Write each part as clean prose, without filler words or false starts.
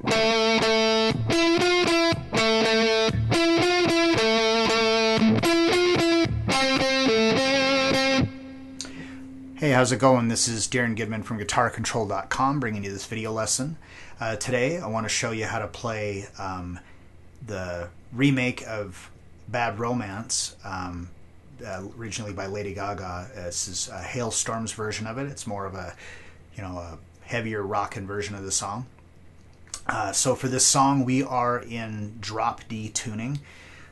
Hey, how's it going? This is Darrin Goodman from GuitarControl.com bringing you this video lesson. Today I want to show you how to play the remake of Bad Romance, originally by Lady Gaga. This is Halestorm's version of it. It's more of a, a heavier rockin' version of the song. So for this song we are in drop D tuning.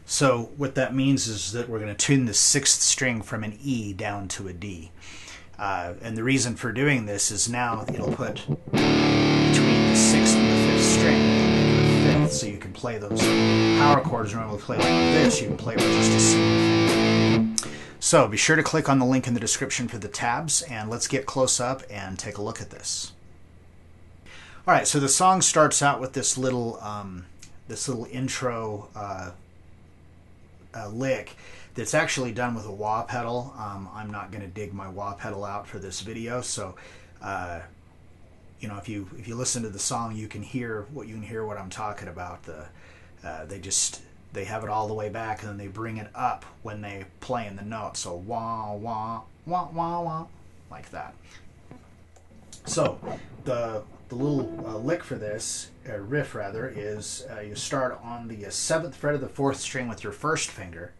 So what that means is that we're going to tune the 6th string from an E down to a D. And the reason for doing this is now it'll put between the 6th and the 5th string and the 5th, so you can play those power chords normally play like this. You can play with just a single finger. So be sure to click on the link in the description for the tabs, and let's get close up and take a look at this. All right, so the song starts out with this little intro lick that's actually done with a wah pedal. I'm not going to dig my wah pedal out for this video, so if you listen to the song, you can hear what I'm talking about. They have it all the way back, and then they bring it up when they play in the note. So wah wah wah wah wah, like that. So the little lick for this, riff rather, is you start on the 7th fret of the 4th string with your 1st finger,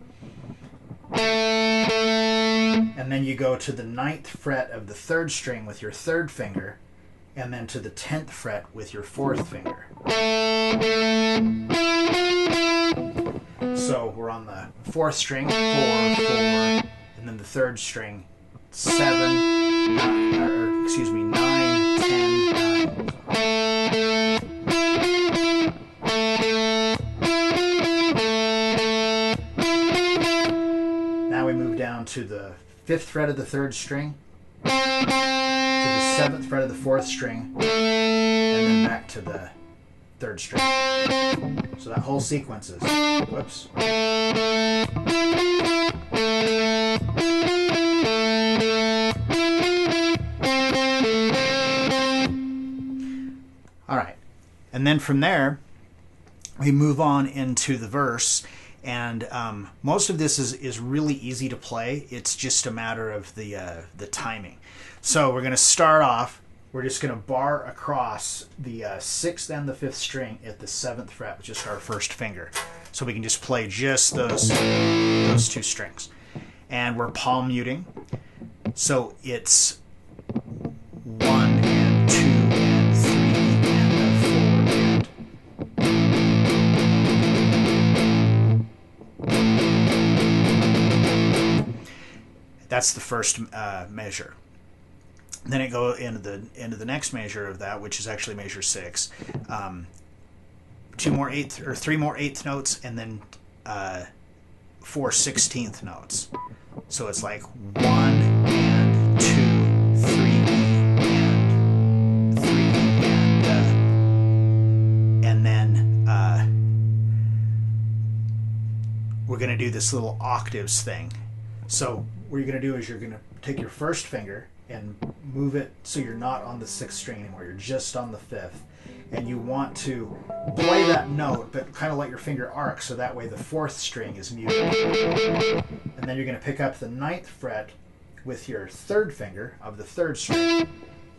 and then you go to the 9th fret of the 3rd string with your 3rd finger, and then to the 10th fret with your 4th finger. So we're on the 4th string, 4, 4, and then the 3rd string, 7, 9, 10, 9. Now we move down to the 5th fret of the 3rd string, to the 7th fret of the 4th string, and then back to the 3rd string. So that whole sequence is, whoops. All right, and then from there we move on into the verse, and most of this is really easy to play. It's just a matter of the timing. So we're going to start off. We're just going to bar across the 6th and the 5th string at the 7th fret with just our 1st finger. So we can just play just those 2 strings. And we're palm muting. So it's 1 and 2 and 3 and 4 and. That's the first measure. Then it goes into the next measure of that, which is actually measure 6. 3 more 8th notes, and then 4 16th notes. So it's like 1 and 2, 3 and 3 and then we're going to do this little octaves thing. So what you're going to do is you're going to take your 1st finger and move it so you're not on the 6th string anymore. You're just on the 5th. And you want to play that note, but kind of let your finger arc, so that way the 4th string is muted. And then you're going to pick up the 9th fret with your 3rd finger of the 3rd string.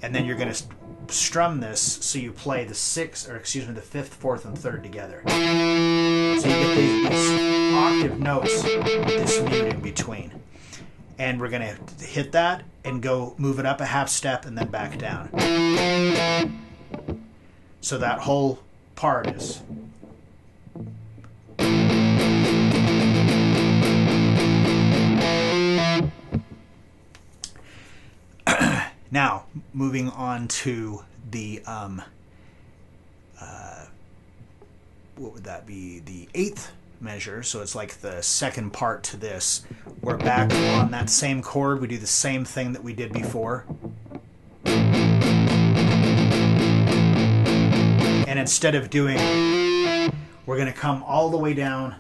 And then you're going to strum this so you play the 5th, 4th, and 3rd together. So you get these octave notes with this mute in between. And we're going to hit that and go move it up a half step and then back down. So that whole part is. Now, moving on to the, what would that be? The 8th measure, so it's like the second part to this. We're back on that same chord. We do the same thing that we did before. And instead of doing, we're going to come all the way down,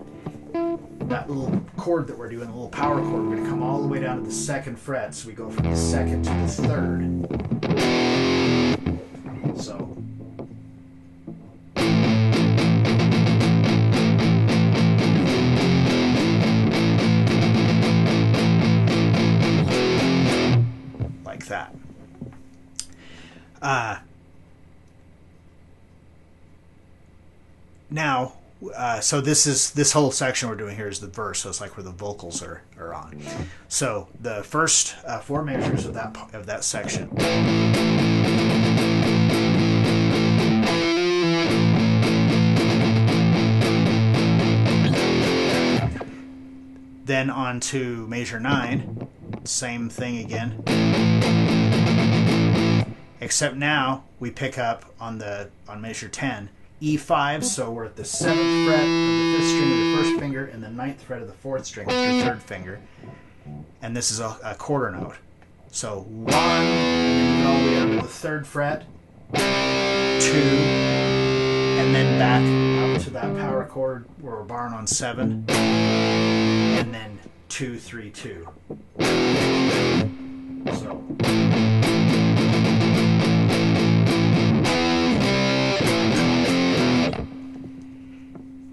that little chord that we're doing, the little power chord, we're going to come all the way down to the 2nd fret. So we go from the 2nd to the 3rd. So. now, so this whole section we're doing here is the verse, so it's like where the vocals are on. So the first 4 measures of that section. Then on to measure 9, same thing again. Except now we pick up on measure 10, E5, so we're at the 7th fret of the 5th string of the first finger and the 9th fret of the 4th string with your 3rd finger. And this is a quarter note. So 1, and then all the way down to the 3rd fret, 2, and then back up to that power chord where we're barring on 7, and then 2, 3, 2. So.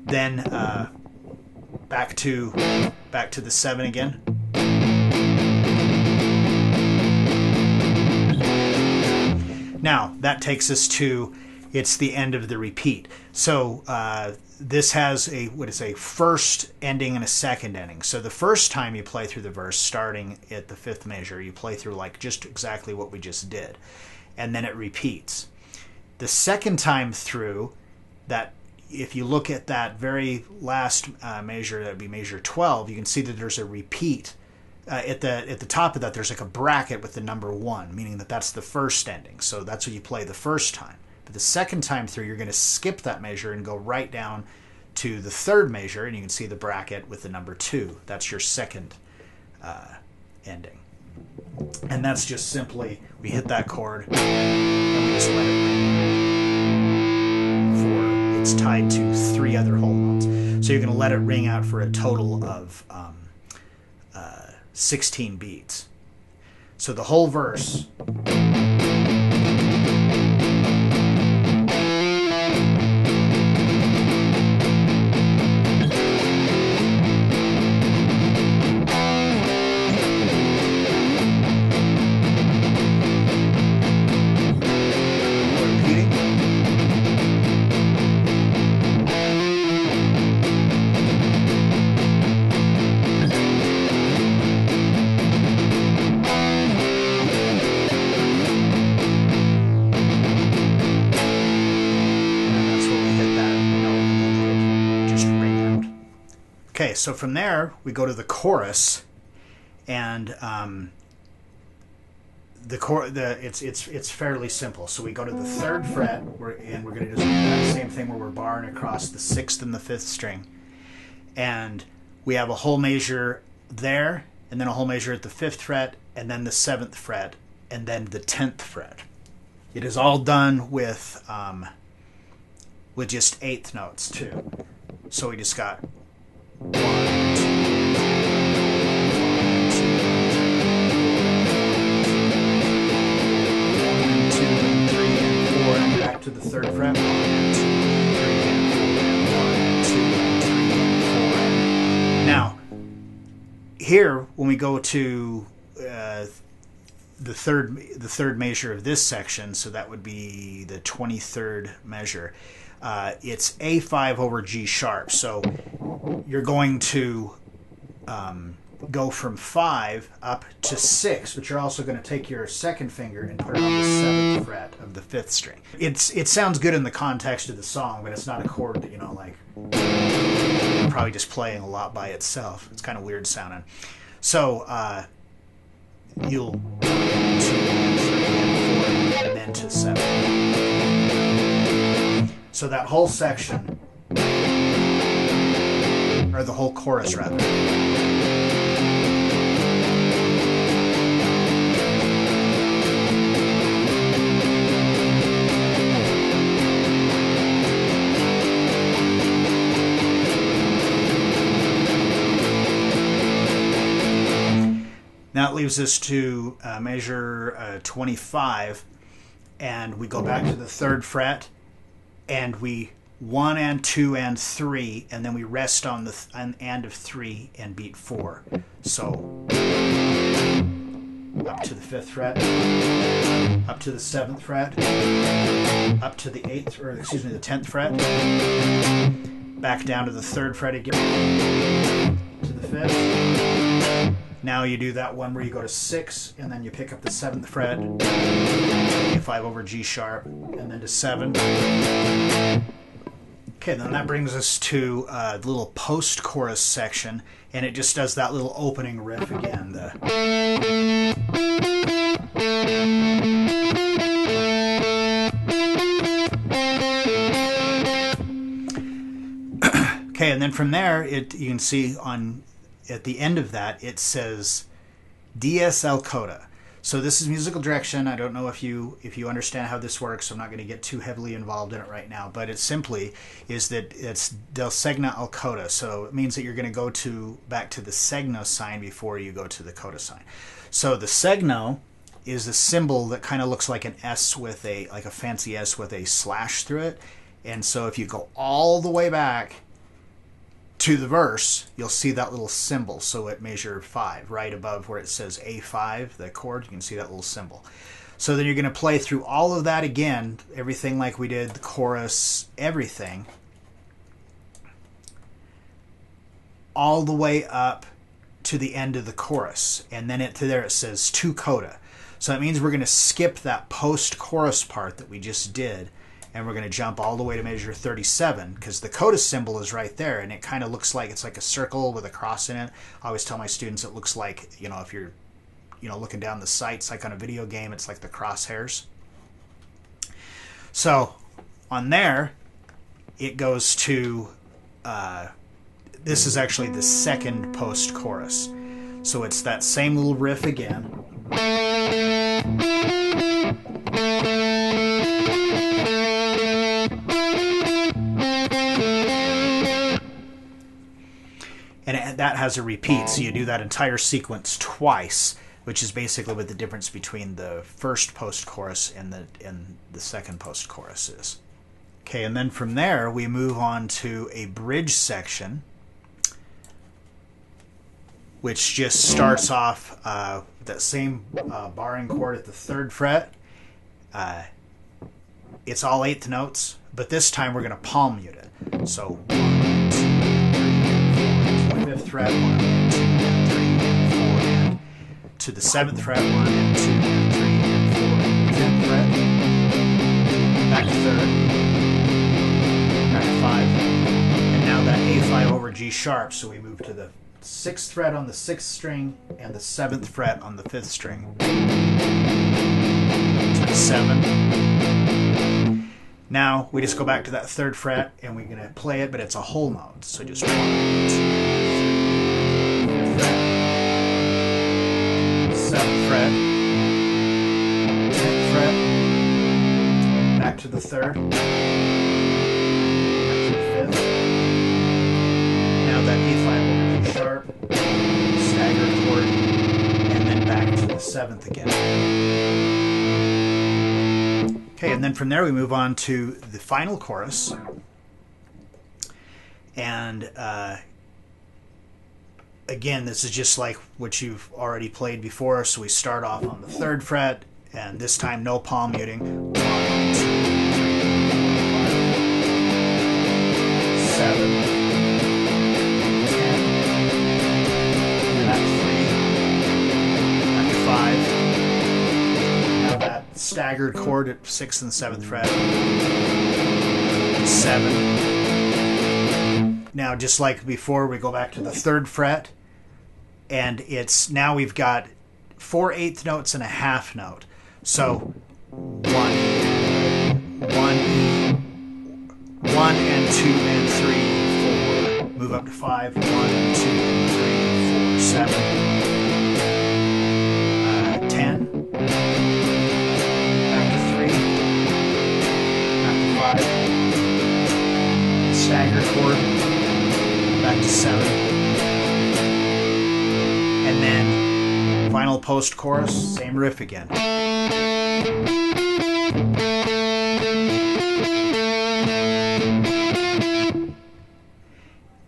Then back to the 7 again. Now that takes us to, it's the end of the repeat. So this has a first ending and a second ending. So the first time you play through the verse, starting at the 5th measure, you play through like just exactly what we just did, and then it repeats. The second time through, that if you look at that very last measure, that would be measure 12, you can see that there's a repeat. At the top of that, there's like a bracket with the number 1, meaning that that's the first ending. So that's what you play the first time. But the second time through, you're going to skip that measure and go right down to the 3rd measure, and you can see the bracket with the number 2. That's your second ending. And that's just simply, we hit that chord, and we just let it ring for, it's tied to 3 other whole notes. So you're going to let it ring out for a total of 16 beats. So the whole verse. Okay, so from there we go to the chorus, and it's fairly simple. So we go to the 3rd fret, and we're going to do that same thing where we're barring across the 6th and the 5th string, and we have a whole measure there, and then a whole measure at the 5th fret, and then the 7th fret, and then the 10th fret. It is all done with just 8th notes too. So we just got 1, 2, 1, 2, 3, and 4, and back to the 3rd fret. 1, 2, 3, and 4, 1, 2, 3, and 4. Now, here when we go to the third measure of this section, so that would be the 23rd measure. It's A5 over G sharp. So you're going to go from 5 up to 6, but you're also going to take your 2nd finger and put it on the 7th fret of the 5th string. It sounds good in the context of the song, but it's not a chord that, like, you're probably just playing a lot by itself. It's kind of weird sounding. So you'll 1, 2, 3, and 4, and then to 7. So that whole section, or the whole chorus rather. Now it leaves us to measure 25, and we go back to the 3rd fret, and we 1 and 2 and 3, and then we rest on the and of 3 and beat 4. So up to the 5th fret, up to the 7th fret, up to the 8th, or excuse me, the 10th fret, back down to the 3rd fret again, to the 5th. Now you do that one where you go to 6, and then you pick up the 7th fret, A5 over G sharp, and then to 7. Okay, then that brings us to the little post-chorus section, and it just does that little opening riff again. Okay, and then from there, you can see at the end of that, it says DSL coda. So this is musical direction. I don't know if you understand how this works, so I'm not going to get too heavily involved in it right now, but it simply is that it's del segno al coda. So it means that you're going to go back to the segno sign before you go to the coda sign. So the segno is the symbol that kind of looks like an S with like a fancy S with a slash through it. And so if you go all the way back to the verse, you'll see that little symbol. So at measure 5, right above where it says A5, the chord, you can see that little symbol. So then you're going to play through all of that again, everything like we did, the chorus, everything, all the way up to the end of the chorus. And then there it says to coda. So that means we're going to skip that post-chorus part that we just did, and we're going to jump all the way to measure 37, because the coda symbol is right there, and it kind of looks like it's like a circle with a cross in it. I always tell my students it looks like, if you're, looking down the sights like on a video game, it's like the crosshairs. So on there, it goes to, this is actually the second post-chorus. So it's that same little riff again. And that has a repeat, so you do that entire sequence twice, which is basically what the difference between the first post-chorus and the second post-chorus is. Okay, and then from there we move on to a bridge section, which just starts off that same barring chord at the 3rd fret. It's all 8th notes, but this time we're going to palm mute it. So 1, 2, 3, 4, 5th fret, 1, 2, 3, 4, and to the 7th fret, 1, 2, 3, 4, 10th fret, back to 3rd, back to 5, and now that A5 over G sharp, so we move to the 6th fret on the 6th string and the 7th fret on the 5th string. To the 7. Now we just go back to that 3rd fret and we're going to play it, but it's a whole note. So just 1, 2, 3, 5th fret, 7th fret, 10th fret, back to the 3rd, back to the 5th. Now that A5 over G sharp, staggered chord, and then back to the 7th again. Okay, and then from there we move on to the final chorus. And again, this is just like what you've already played before. So we start off on the 3rd fret, and this time no palm muting. 1, 2, 3, 4, 5, 7, 10, back to 3, back to 5. Now that staggered chord at 6th and 7th fret, 7. Now, just like before, we go back to the 3rd fret, and it's now we've got 4 8th notes and a half note. So 1, 1 and 2 and 3, 4. Move up to 5, 1 and 2 and 3, 4, 7, 10. Back to 3. Back to 5. Staggered chord. Back to 7. And then final post-chorus, same riff again.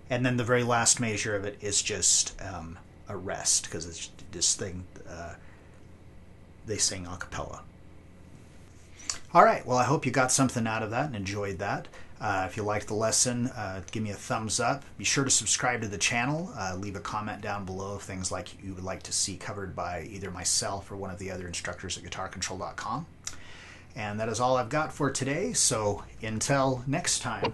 And then the very last measure of it is just a rest, because it's this thing they sing a cappella. All right, well, I hope you got something out of that and enjoyed that. If you liked the lesson, give me a thumbs up. Be sure to subscribe to the channel. Leave a comment down below of things like you would like to see covered by either myself or one of the other instructors at guitarcontrol.com. And that is all I've got for today, so until next time.